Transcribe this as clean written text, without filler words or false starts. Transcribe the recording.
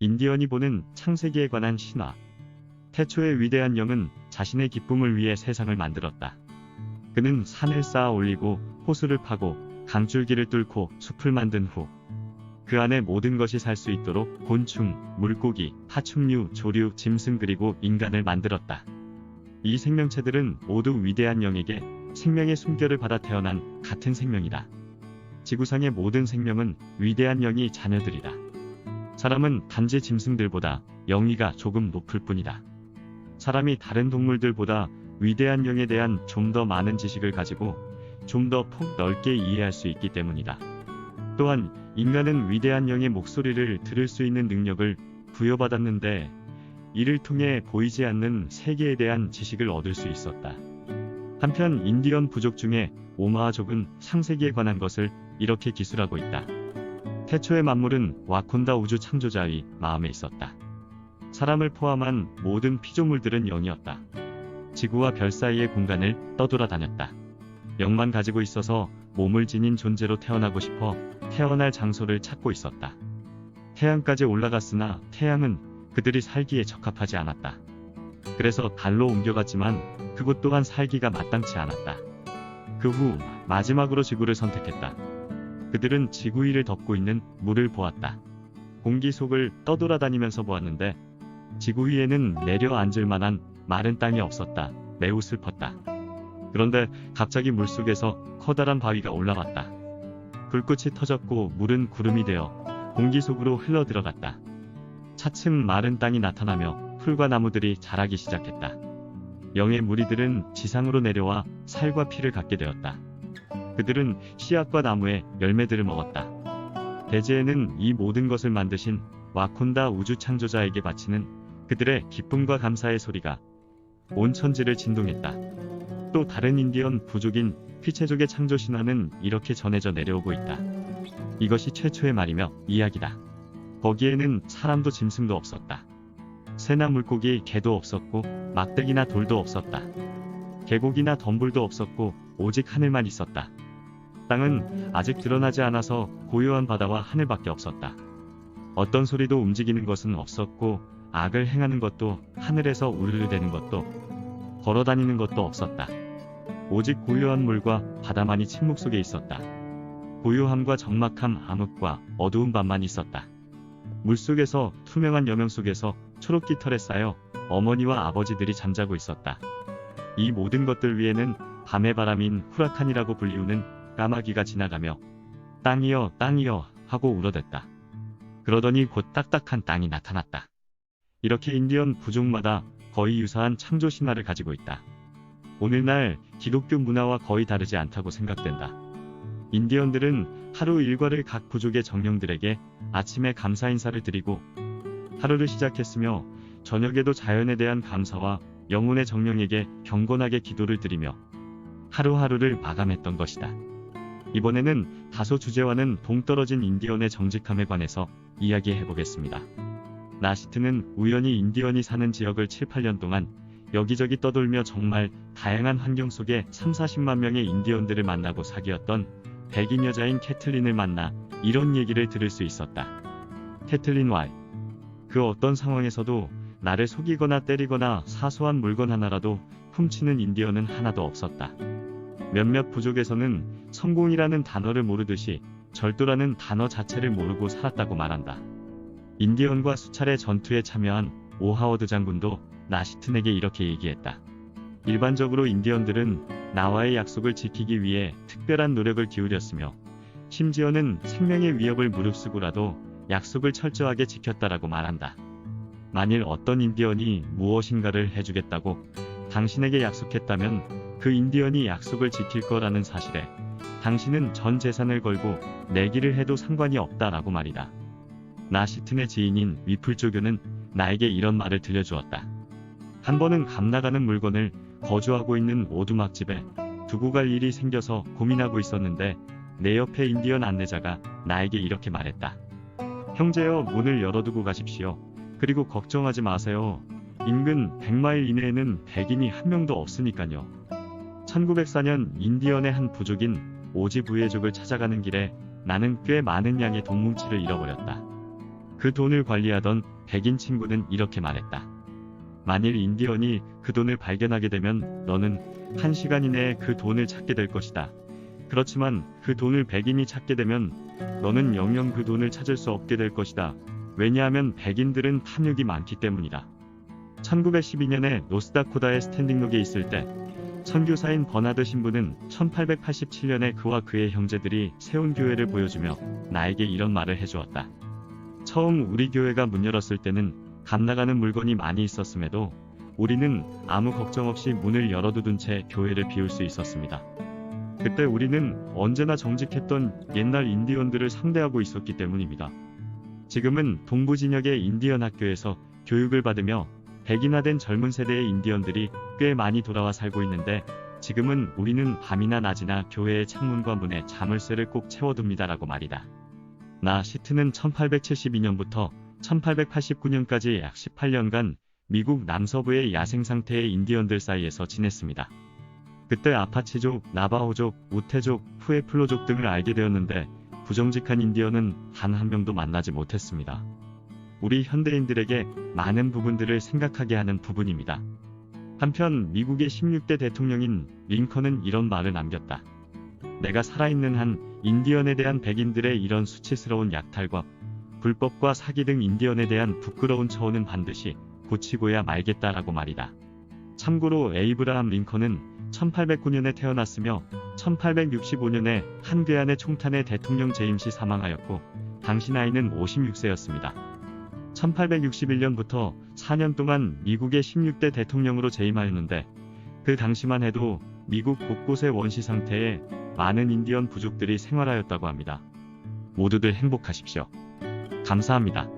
인디언이 보는 창세기에 관한 신화. 태초의 위대한 영은 자신의 기쁨을 위해 세상을 만들었다. 그는 산을 쌓아 올리고 호수를 파고 강줄기를 뚫고 숲을 만든 후 그 안에 모든 것이 살 수 있도록 곤충, 물고기, 파충류, 조류, 짐승 그리고 인간을 만들었다. 이 생명체들은 모두 위대한 영에게 생명의 숨결을 받아 태어난 같은 생명이다. 지구상의 모든 생명은 위대한 영이 자녀들이다. 사람은 단지 짐승들보다 영위가 조금 높을 뿐이다. 사람이 다른 동물들보다 위대한 영에 대한 좀 더 많은 지식을 가지고 좀 더 폭넓게 이해할 수 있기 때문이다. 또한 인간은 위대한 영의 목소리를 들을 수 있는 능력을 부여받았는데 이를 통해 보이지 않는 세계에 대한 지식을 얻을 수 있었다. 한편 인디언 부족 중에 오마아족은 창세기에 관한 것을 이렇게 기술하고 있다. 태초의 만물은 와콘다 우주 창조자의 마음에 있었다. 사람을 포함한 모든 피조물들은 영이었다. 지구와 별 사이의 공간을 떠돌아다녔다. 영만 가지고 있어서 몸을 지닌 존재로 태어나고 싶어 태어날 장소를 찾고 있었다. 태양까지 올라갔으나 태양은 그들이 살기에 적합하지 않았다. 그래서 달로 옮겨갔지만 그곳 또한 살기가 마땅치 않았다. 그 후 마지막으로 지구를 선택했다. 그들은 지구 위를 덮고 있는 물을 보았다. 공기 속을 떠돌아다니면서 보았는데 지구 위에는 내려앉을 만한 마른 땅이 없었다. 매우 슬펐다. 그런데 갑자기 물속에서 커다란 바위가 올라왔다. 불꽃이 터졌고 물은 구름이 되어 공기 속으로 흘러 들어갔다. 차츰 마른 땅이 나타나며 풀과 나무들이 자라기 시작했다. 영의 무리들은 지상으로 내려와 살과 피를 갖게 되었다. 그들은 씨앗과 나무의 열매들을 먹었다. 대지에는 이 모든 것을 만드신 와콘다 우주 창조자에게 바치는 그들의 기쁨과 감사의 소리가 온 천지를 진동했다. 또 다른 인디언 부족인 퀴체족의 창조 신화는 이렇게 전해져 내려오고 있다. 이것이 최초의 말이며 이야기다. 거기에는 사람도 짐승도 없었다. 새나 물고기, 개도 없었고 막대기나 돌도 없었다. 계곡이나 덤불도 없었고 오직 하늘만 있었다. 땅은 아직 드러나지 않아서 고요한 바다와 하늘밖에 없었다. 어떤 소리도 움직이는 것은 없었고 악을 행하는 것도 하늘에서 우르르대는 것도 걸어다니는 것도 없었다. 오직 고요한 물과 바다만이 침묵 속에 있었다. 고요함과 적막함, 암흑과 어두운 밤만 있었다. 물속에서 투명한 여명 속에서 초록 깃털에 쌓여 어머니와 아버지들이 잠자고 있었다. 이 모든 것들 위에는 밤의 바람인 후라칸이라고 불리우는 까마귀가 지나가며 땅이여 땅이여 하고 울어댔다. 그러더니 곧 딱딱한 땅이 나타났다. 이렇게 인디언 부족마다 거의 유사한 창조 신화를 가지고 있다. 오늘날 기독교 문화와 거의 다르지 않다고 생각된다. 인디언들은 하루 일과를 각 부족의 정령들에게 아침에 감사 인사를 드리고 하루를 시작했으며 저녁에도 자연에 대한 감사와 영혼의 정령에게 경건하게 기도를 드리며 하루하루를 마감했던 것이다. 이번에는 다소 주제와는 동떨어진 인디언의 정직함에 관해서 이야기해보겠습니다. 나시트는 우연히 인디언이 사는 지역을 7-8년 동안 여기저기 떠돌며 정말 다양한 환경 속에 30-40만 명의 인디언들을 만나고 사귀었던 백인 여자인 캐틀린을 만나 이런 얘기를 들을 수 있었다. 캐틀린 Y. 그 어떤 상황에서도 나를 속이거나 때리거나 사소한 물건 하나라도 훔치는 인디언은 하나도 없었다. 몇몇 부족에서는 성공이라는 단어를 모르듯이 절도라는 단어 자체를 모르고 살았다고 말한다. 인디언과 수차례 전투에 참여한 오하워드 장군도 나시튼에게 이렇게 얘기했다. 일반적으로 인디언들은 나와의 약속을 지키기 위해 특별한 노력을 기울였으며 심지어는 생명의 위협을 무릅쓰고라도 약속을 철저하게 지켰다라고 말한다. 만일 어떤 인디언이 무엇인가를 해주겠다고 당신에게 약속했다면 그 인디언이 약속을 지킬 거라는 사실에 당신은 전 재산을 걸고 내기를 해도 상관이 없다라고 말이다. 나시튼의 지인인 위풀조교는 나에게 이런 말을 들려주었다. 한 번은 값나가는 물건을 거주하고 있는 오두막집에 두고 갈 일이 생겨서 고민하고 있었는데 내 옆에 인디언 안내자가 나에게 이렇게 말했다. 형제여, 문을 열어두고 가십시오. 그리고 걱정하지 마세요. 인근 100마일 이내에는 백인이 한 명도 없으니까요. 1904년 인디언의 한 부족인 오지부예족을 찾아가는 길에 나는 꽤 많은 양의 돈뭉치를 잃어버렸다. 그 돈을 관리하던 백인 친구는 이렇게 말했다. 만일 인디언이 그 돈을 발견하게 되면 너는 1시간 이내에 그 돈을 찾게 될 것이다. 그렇지만 그 돈을 백인이 찾게 되면 너는 영영 그 돈을 찾을 수 없게 될 것이다. 왜냐하면 백인들은 탐욕이 많기 때문이다. 1912년에 노스다코다의 스탠딩록에 있을 때 선교사인 버나드 신부는 1887년에 그와 그의 형제들이 세운 교회를 보여주며 나에게 이런 말을 해주었다. 처음 우리 교회가 문 열었을 때는 값나가는 물건이 많이 있었음에도 우리는 아무 걱정 없이 문을 열어두둔 채 교회를 비울 수 있었습니다. 그때 우리는 언제나 정직했던 옛날 인디언들을 상대하고 있었기 때문입니다. 지금은 동부 진역의 인디언 학교에서 교육을 받으며 백인화된 젊은 세대의 인디언들이 꽤 많이 돌아와 살고 있는데 지금은 우리는 밤이나 낮이나 교회의 창문과 문에 자물쇠를 꼭 채워둡니다라고 말이다. 나 시트는 1872년부터 1889년까지 약 18년간 미국 남서부의 야생 상태의 인디언들 사이에서 지냈습니다. 그때 아파치족, 나바호족, 우테족, 푸에플로족 등을 알게 되었는데 부정직한 인디언은 단 한 명도 만나지 못했습니다. 우리 현대인들에게 많은 부분들을 생각하게 하는 부분입니다. 한편 미국의 16대 대통령인 링컨은 이런 말을 남겼다. 내가 살아있는 한 인디언에 대한 백인들의 이런 수치스러운 약탈과 불법과 사기 등 인디언에 대한 부끄러운 처우는 반드시 고치고야 말겠다라고 말이다. 참고로 에이브라함 링컨은 1809년에 태어났으며 1865년에 한 괴한의 총탄에 대통령 재임 시 사망하였고 당시 나이는 56세였습니다. 1861년부터 4년 동안 미국의 16대 대통령으로 재임하였는데 그 당시만 해도 미국 곳곳의 원시 상태에 많은 인디언 부족들이 생활하였다고 합니다. 모두들 행복하십시오. 감사합니다.